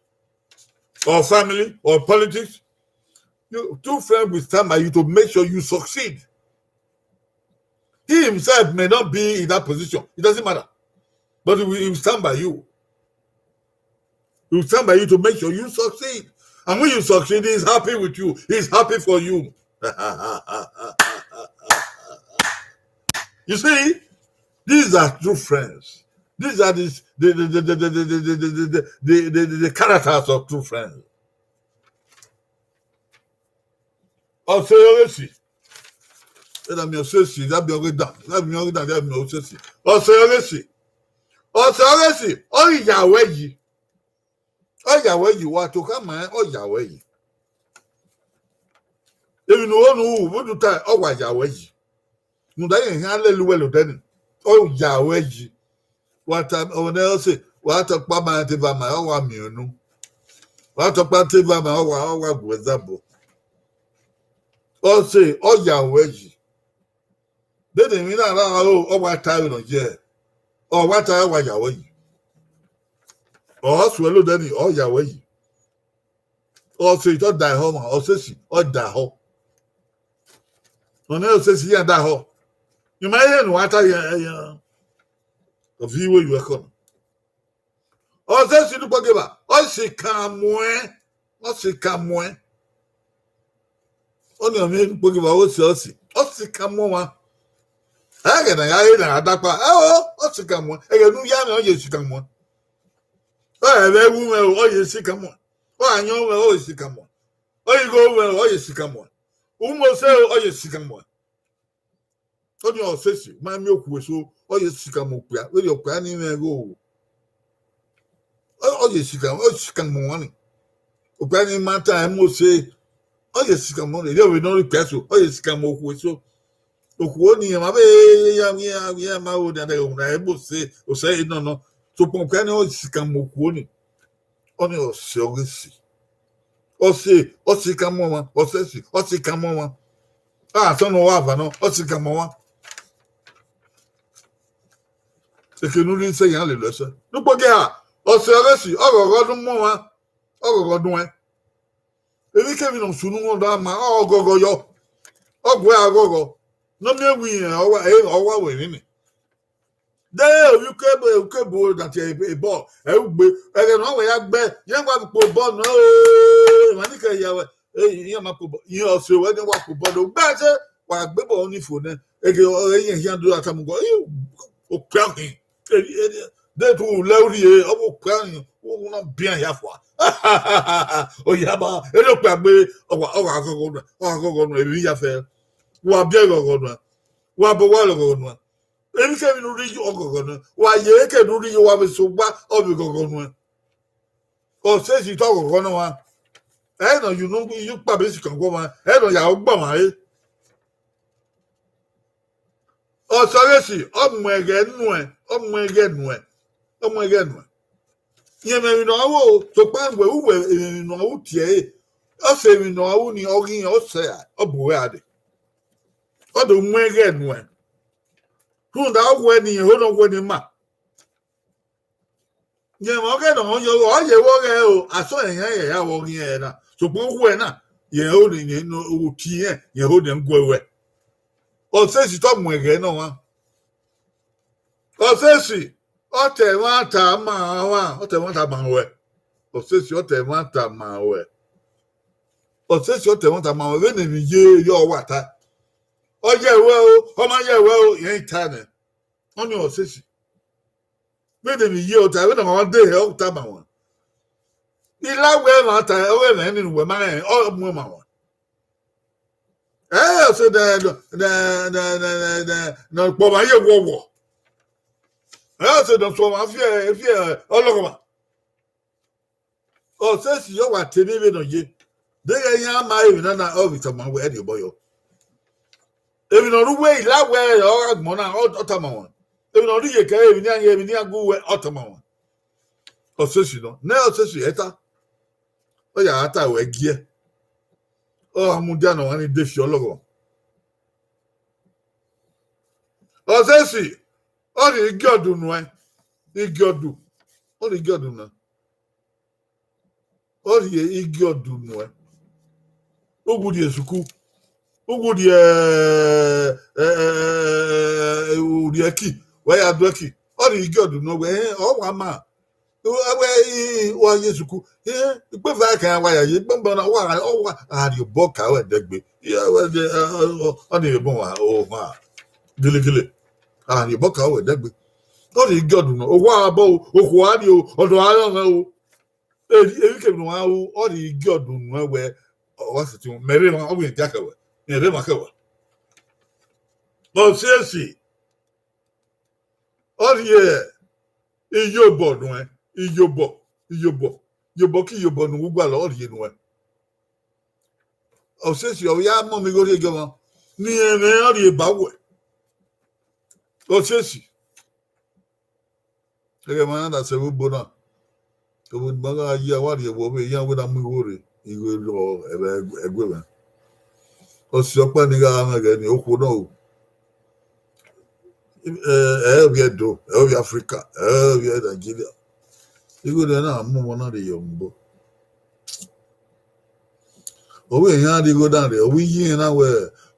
or family or politics. Your true friend will stand by you to make sure you succeed. He himself may not be in that position. It doesn't matter. But he will stand by you. He will stand by you to make sure you succeed. And when you succeed, he's happy with you. He's happy for you. You see, these are true friends. These are the characters of true friends. Also, you see. That means see. That be already done. That be already done. That means see. Also, you see. Also, you see. Oh, Yahweh. Oh, Yahweh, you want to come, man. Oh, Yahweh. If you know what to tell, oh, Yahweh. No, that ain't hallelujah, then. Oh, Yahweh. What time? Oh, they say, what a pama tiva my owa miunu. What a pativa my owa example. Oh, say, oh, Yahweh. They didn't mean that, oh, what time on here. Oh, what time, oh, Yahweh. Oh, swallow then, oh, Yahweh. Oh, say, don't die home, or say, she, oh, die home. No, no, says he and die home. You might hear what I of you where you are coming. Oh, says you do give up. Oh, she come when. Oh, she come when. Oh, no, me, give up. Oh, she come on. I get a dapa. Oh, she come on. I get no yam. Oh, yes, she come on. Oh, that woman. Oh, yes, she come on. Oh, I know. Oh, she come on. Oh, you go well. Oh, yes, she come on. Almost say, oh, yes, she come on. Oh, you say, my milk was so. Oh, yes, she come on. Where your planning go. Oh, yes, she come on. Oh, planning my time will say, oh, yes, she come on. They will not repair so. Oh, yes, come on. So, Okwoni, my baby, yeah, my old and I will say, or say, no. So, Pompano, oh, she come on. Only your service. Or say, oh, she come on. Or say, oh, she come on. Ah, so no, no, oh, she come on. C'est que nous lui enseignons les leçons. Nous pouvons dire, on se reçu, on regarde moi, on regarde moi. Et puis, quand nous sommes nous dans ma, oh, go, yo, oh, go. Non, mais oui, on va oui. D'ailleurs, you can go dans tes bords. Et non, il y a bien, il y a un peu de bon, non, il m'a dit qu'il y a, il y a ma pour, il y a aussi, ouais, il y a pour bon, bah, c'est, ouais, ben, bon, il faut, et que, il y a deux à ta mon gars, au plan, dès tout laurier, au plan, on a bien y avoir. Oh, y a pas, et le plan, on va, et lui, a fait, ou a bien, ou a beau, le Any kind of read you or why you can do you have so bad or we go. Or says you talk of one. I know you know you publish can go on. I know your Obama. Oh, sorry, oh my god, oh my god. You may know, so pan where we were in no tea. I say we know only organ or say, oh boy, oh, the way. Who now when you hold on when you ma? nye mo ke no yo o ye wo ge o aso en ye ya wo ye na so po hu e na ye o ni no o ti ye ho de ngwewe o se si to mu ege no wa o se si o te wa ta ma wa o te wa ta ma we o se si o te wa ta ma we o se si o te wa ta ma we ne ni ye yo wa ta o ye we o ma ye we o ye ta ne o ni o se si we ne ni ye o ta we na ma de he o ta ma wa ila we ma ta o we ne ni we ma e o mu ma wa so the po ma ye wo so the so ma fie ologoma o se si yo wa teni be no ye de ya ma e na o bi ta ma we e de boyo e bi no ru we ila we o agmo na o ta ma won e bi no ru ye ka e bi ni agu we o ta ma won o se si no na o se si eta o ya ata we gie o amudia no ani de fi ologoma o se si o ri igi odun nu e igi odun o ri igi odun na o ri igi odun nu e ogu di esuku ogu di uri eki we ya do eki o ri igi odun nu we o wa ma we wa yesuku pe fa kan wa ya ye gbon na wa o wa ari bo ka we degbe we de o ni bon wa o ma gele ari bo ka we degbe o ri igi odun nu o wa bo o ko ari o odo ayan o eri ke no wa o ri igi odun nu we o se ti mere ma o bi jaka we mere ma ka we o se si o ri iyobo nu e iyobo ki yobo nu gba lo ri nu e o se si o ya mo mi go ri gomo ni ere o ri ba we o se si ege ma na se bo na to bo ba ga ya wa ri wo be ya we na mu wo re iwe lo egwe ba o si opa ni ga ma ga ni o ku no we do we Africa we Nigeria igo de na mu mo na de yombo o we yan di go down there o we yin na we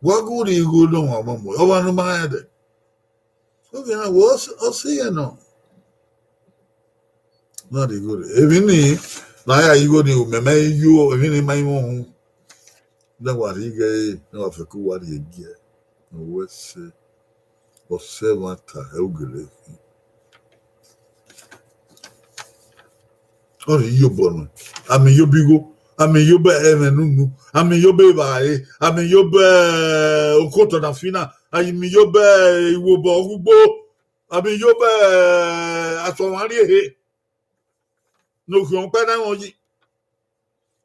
wa go di go do wa mo o wa no ma ya de o we na wo o see you no na di go even ni na ya igo ni o meme you even ni mai mo hu da wa ri ge na fa ku wa ri ge no we se o se mata e o gele o ri yo bonu ami yo bigo ami yo be emenunu ami yo be bae ami yo be okoto na fina ami yo be iwo bo gugbo ami yo be asonwari ehe no ki on pe na won yi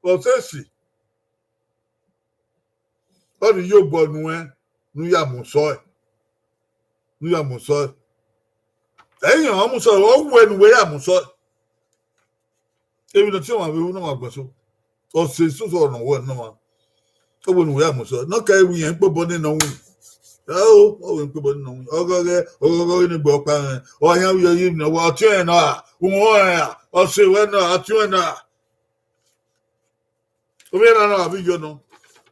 o se si o ri yo bonu nu ya mo so eyan o mo so o wu enu we ya mo so ebi no ti won we no ma gbo so o se so no wo no ma o wo nu we ya mo so no ka ewu yen pe bo ni no wu o we pe bo ni no wu ogogo ni gbo pa o yan yo yi no wo ti en na wo o se we na ati we na o be na na abi yo no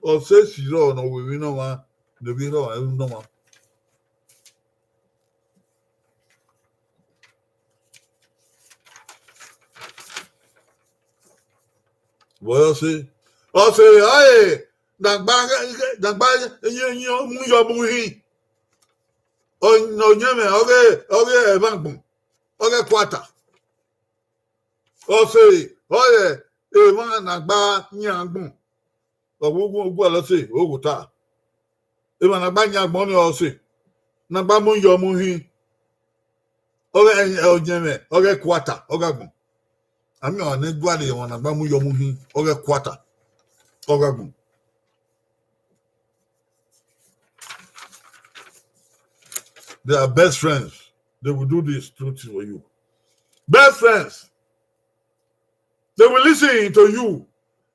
o se si ro no we no ma de bi ro no ma wo se ai dagba yin mu yo mu hi o no nyame oge e bangbon oge kwata o se oye e ma na gba nyangbon ogun ala se oguta e ma na gba nyangbon ni o se na gba mu yo mu hi oge o nyame oge kwata oge gbon ami o ne gwa de won na gba mu yo mu hi oge kwata oge gbon they are best friends. They will do this truth for you. Best friends. They will listen to you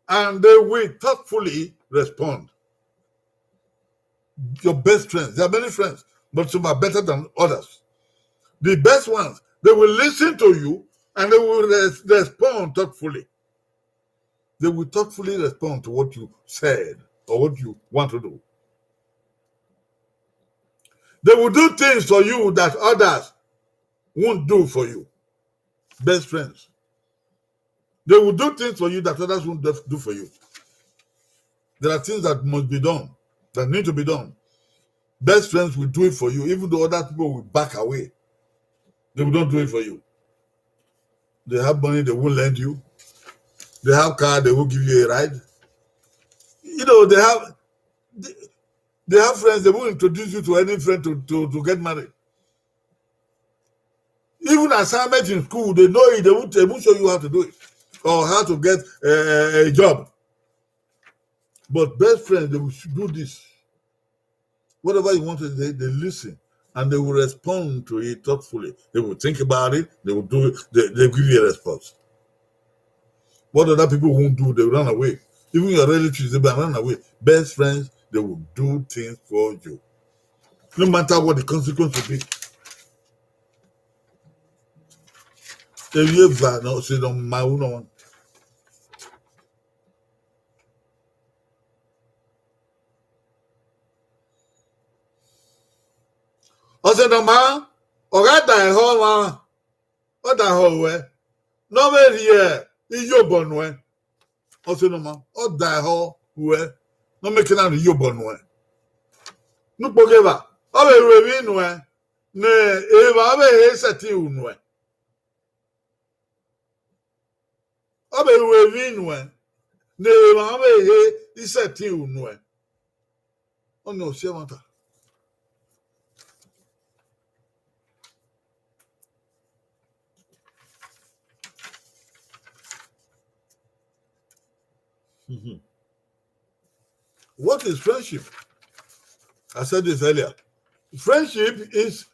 and they will thoughtfully respond. Your best friends. There are many friends, but some are better than others. The best ones, they will listen to you And they will respond thoughtfully. They will thoughtfully respond to what you said or what you want to do. They will do things for you that others won't do for you. Best friends. They will do things for you that others won't do for you. There are things that must be done, that need to be done. Best friends will do it for you, even though other people will back away. They will not do it for you. They have money, they won't lend you. They have car, they will give you a ride. You know, they have friends, they will introduce you to any friend to get married. Even assignment in school, they know it, they won't show you how to do it or how to get a job. But best friends, they will do this. Whatever you want to say, they listen and they will respond to it thoughtfully. They will think about it, they will do it, they give you a response. What other people won't do, they will run away. Even your relatives, they will run away. Best friends, they will do things for you. No matter what the consequence will be. Ọsẹ na ma ọga da ẹhọ wa ọ da ẹhọ wẹ n'ọmẹri ẹ iye ọbọnu ẹ ọsẹ na ma ọ da ẹhọ wẹ n'ọmẹkina na iye ọbọnu ẹ nukpogeba ọ bẹ ewu ewi nu ẹ na eba ọ bẹ ehe sẹti unu ẹ ọ bẹ ewu ewi nu ẹ na eba ọ bẹ ehe isẹti unu ẹ ọ na ọsẹ mata. What is friendship? I said this earlier. Friendship is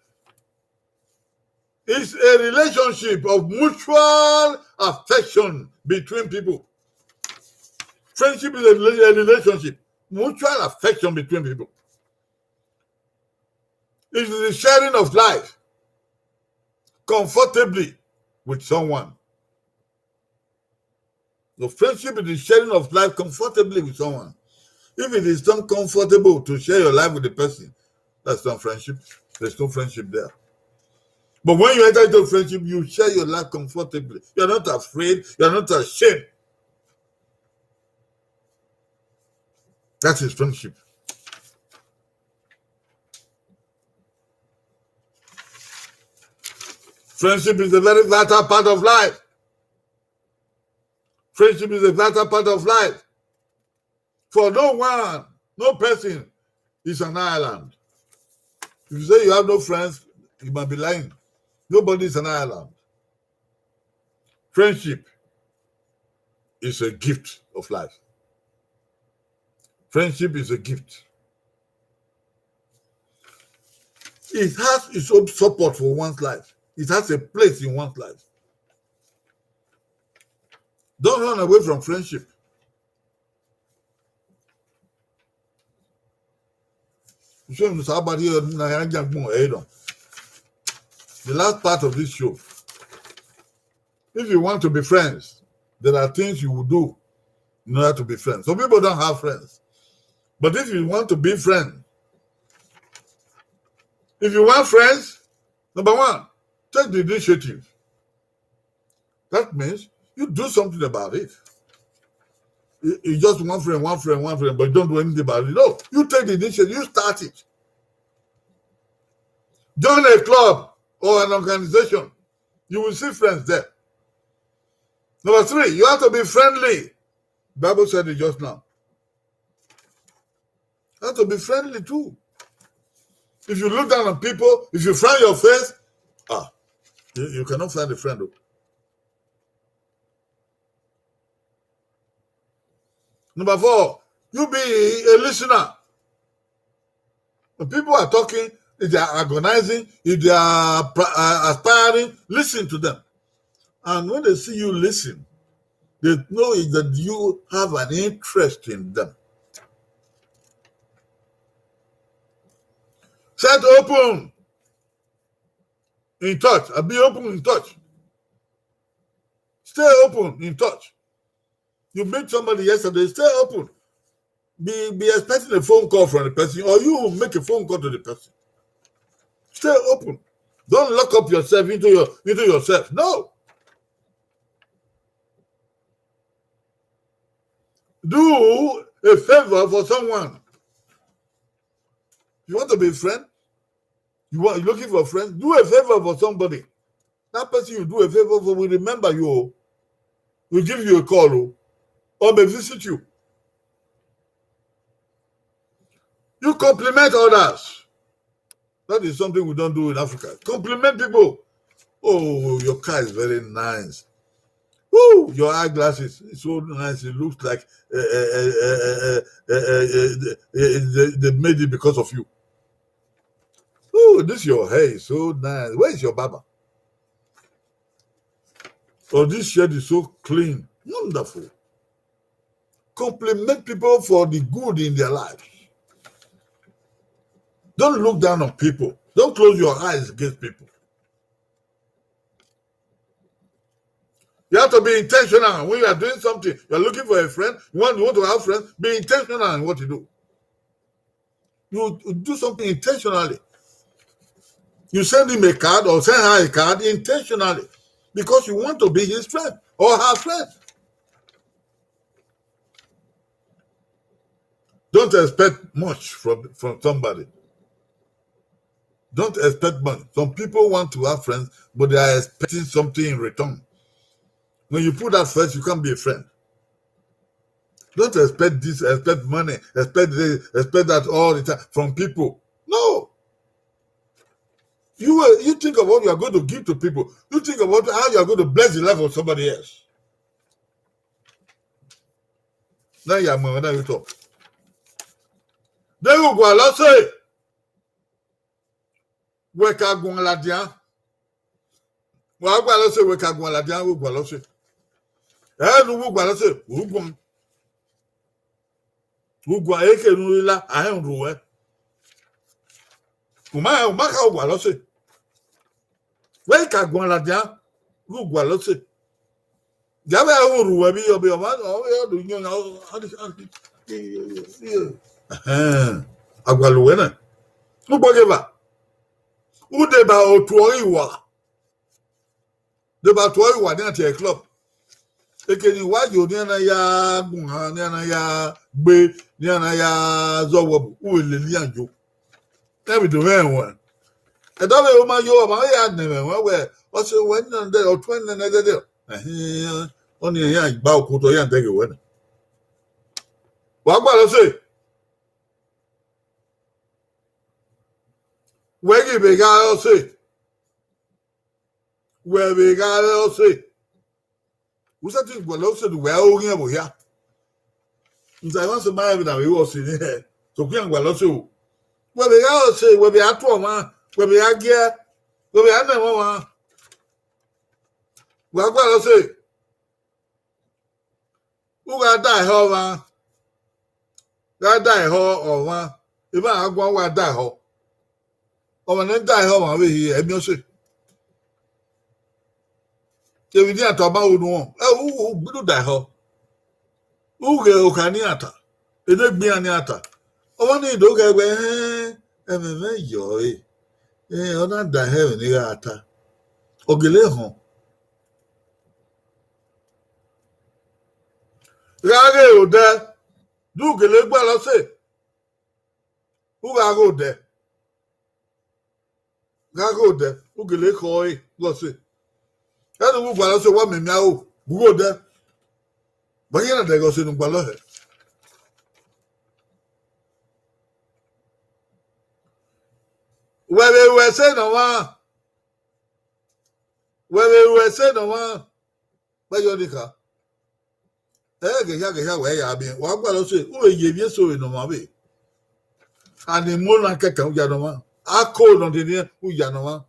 a relationship of mutual affection between people. Friendship is a relationship, mutual affection between people. It is the sharing of life comfortably with someone. The friendship is the sharing of life comfortably with someone. If it is not comfortable to share your life with the person, that's not friendship. There's no friendship there. But when you enter into friendship, you share your life comfortably. You're not afraid. You're not ashamed. That is friendship. Friendship is a very vital part of life. Friendship is a vital part of life. For no one, no person is an island. If you say you have no friends, you might be lying. Nobody is an island. Friendship is a gift of life. Friendship is a gift. It has its own support for one's life. It has a place in one's life. Don't run away from friendship. The last part of this show. If you want to be friends, there are things you will do in order to be friends. Some people don't have friends. But if you want to be friends, if you want friends, number one, take the initiative. That means you do something about it. You just one friend, but you don't do anything about it. No, you take the initiative, you start it. Join a club or an organization. You will see friends there. Number three, you have to be friendly. The Bible said it just now. You have to be friendly too. If you look down on people, if you frown your face, you cannot find a friend. Number four, you be a listener. When people are talking, if they are agonizing, if they are aspiring, listen to them. And when they see you listen, they know that you have an interest in them. Set open in touch. Be open in touch. Stay open, in touch. You meet somebody yesterday, stay open. Be expecting a phone call from the person, or you make a phone call to the person. Stay open. Don't lock up yourself into yourself. No. Do a favor for someone. You want to be a friend? You're looking for a friend? Do a favor for somebody. That person you do a favor for will remember you. Will give you a call or may visit you. You compliment others. That is something we don't do in Africa. Compliment people. Oh, your car is very nice. Oh, your eyeglasses is so nice. It looks like they made it because of you. Oh, this your hair is so nice. Where is your barber? Oh, this shirt is so clean. Wonderful. Compliment people for the good in their lives. Don't look down on people. Don't close your eyes against people. You have to be intentional. When you are doing something, you are looking for a friend, you want to have friends, be intentional in what you do. You do something intentionally. You send him a card or send her a card intentionally because you want to be his friend or her friend. Don't expect much from somebody. Don't expect much. Some people want to have friends, but they are expecting something in return. When you put that first, you can't be a friend. Don't expect this, expect money, expect this, expect that all the time from people. No. You think of what you are going to give to people. You think about how you are going to bless the life of somebody else. Now you are moving, now you talk. Then you go along, say, Weka Gunladian. Well, I say, Weka Gunladian, who go along, say. And who go along, say, who go eke nula, I am ruwe. Umaka go along, say. Weka Gunladian, who go along, say. Jabe a ruwe bi obi o ma o do yan agbaluwe na. Ugbogeba. Udeba otuo iwa. Deba tuo iwa ni ati club. Ekeni wajo ni na ya gun ni na ya gbe ni na ya zowo uwele anjo. Ebi do won. E do be o ma yo ma ya neme won we o se wen na de o twen na de. Oni ya gba okuto ya ndege won. Wa gba lo se. Wegi be ga o se. We be ga o se. Usa ti gbo lo se du we o rin ebo ya. Nta wan se ma bi na we wo se ni he. So ku yan gba lo se o. We be ga o se, we be atu o ma, we be agie, we be ana mo ma. Wa gba lo se. Uga die ho ma. Ga die ho o ma. Iba agwa wa die ho. O ma ne die ho ma we hi emi o se. Ebi ni ata ba onu won. U gbidu die ho. Uge o kan ni ata. Ede gbi ani ata. O wa ni do ga gbe me yo ona die he ni ata. Ogele hon. Rage o de. Du gele gba lo se. U ga go de. Ga go de. U gele ko lo se. Enu mu gba lo se wa me mi a o. Bu go de. Ba yin na de go se nu gba lo he. We say no one. We say no one. Ba yo dika. Ge ya we ya bi. Wa gba lo se. U ye bi so no ma be. Ani mo na keke u ja no ma. Ako no de ni u ja no ma.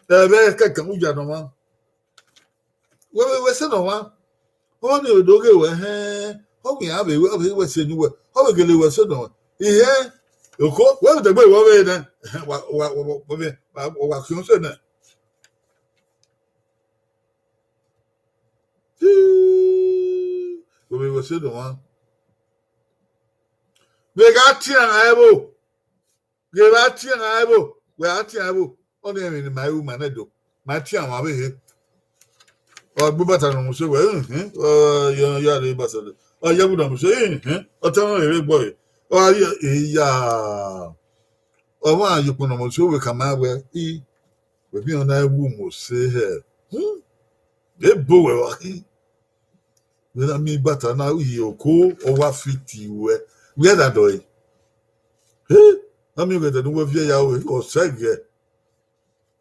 Be keke u ja no ma. We say no one. O ni odoge we o mi abe we se ni we. O be gele we say no. Ihe oko we de gbe wo we na. Wa kyon se na. we go say the one. We got tea and aibo. We got tea and aibo. We got tea and aibo. Only in my woman, I do. My tea and my here. Or Bubata no say, well, you are the ambassador. Or you would say, or tell me, boy. Or yeah. Or why you put on show we come out where he will be on that womb will say here. They bow. When I mean butter now, you cool or what 50 where that doy. I mean, with the new of Yahweh or Sag.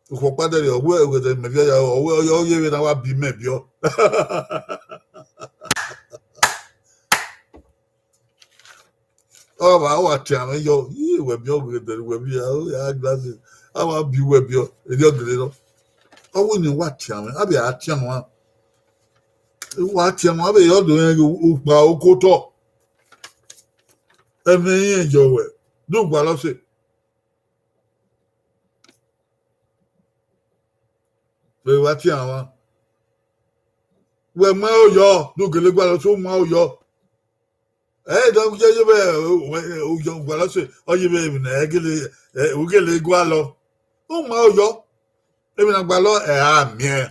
For father, your word with the Maria or well, you're giving our be maybe. Oh, our channel, you will be over the web, glasses. I will be web your little. Oh, when you watch him, I'll be at him one. Watch him, I'll be all doing you talk. And then your way. Do what I say. They watch him. Well, my yo, do get a so my yo. Eh, don't get you young Wallace, or you may be get a gualo. Oh, my yo. Even a gualo, eh,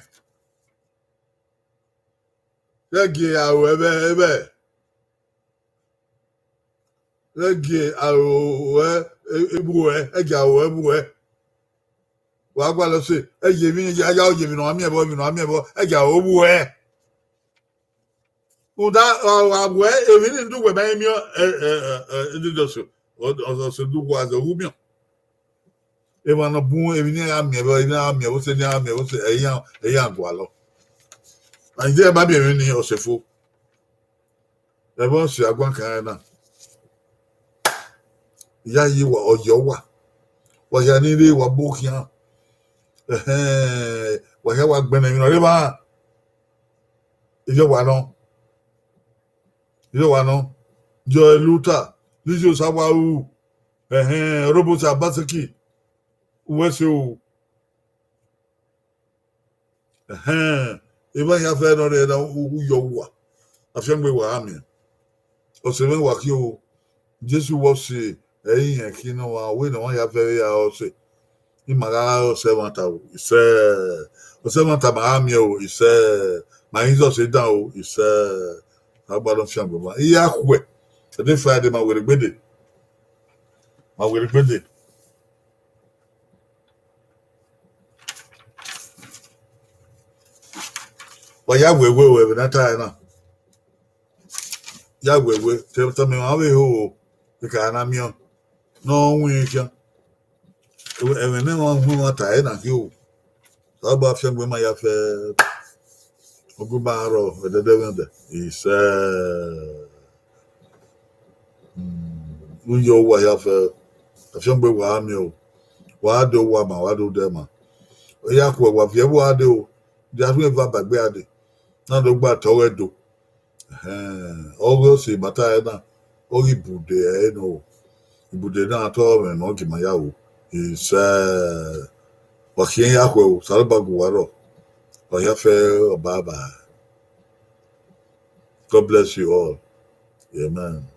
Reggae, however, reggae, everywhere. Well, I'm going to say, I give me on me about I got over. Who that where we didn't do with my industry or do was a woman. If I'm a boom, if you have me, I was saying, I was a young wallow. And there might be any Osefo. The ones you are going to ya you or your was ya nearly what book here. What you want, Benjamin River? If you want, Joy Luther, Lizio Sawaru, Robert Abasaki, where's you? If I have heard on who you were, I think we were army. Or seven work you, just was say, you know, we don't have very house. In my house, 7 hours, he said, 7 time army, he said, my Jesus said down, he said, how about on Shambo? Yeah, quick. I didn't find him. I will regret it. But Yahweh, that time. Yahweh, tell me how we hold the canamion. No, we can. And then one who want to end you. How about some women have a good barrow with the devil? He said, you will have a film with Wamio. Why do Wama? Why do them? Yahweh, what you will do? Just never back there. Not the bat already. All see, but I know. Oh, he put the no. He put the not all and not in my yaw. He said, what he Yahweh, Salbaguaro. Or Yafel, Baba. God bless you all. Amen.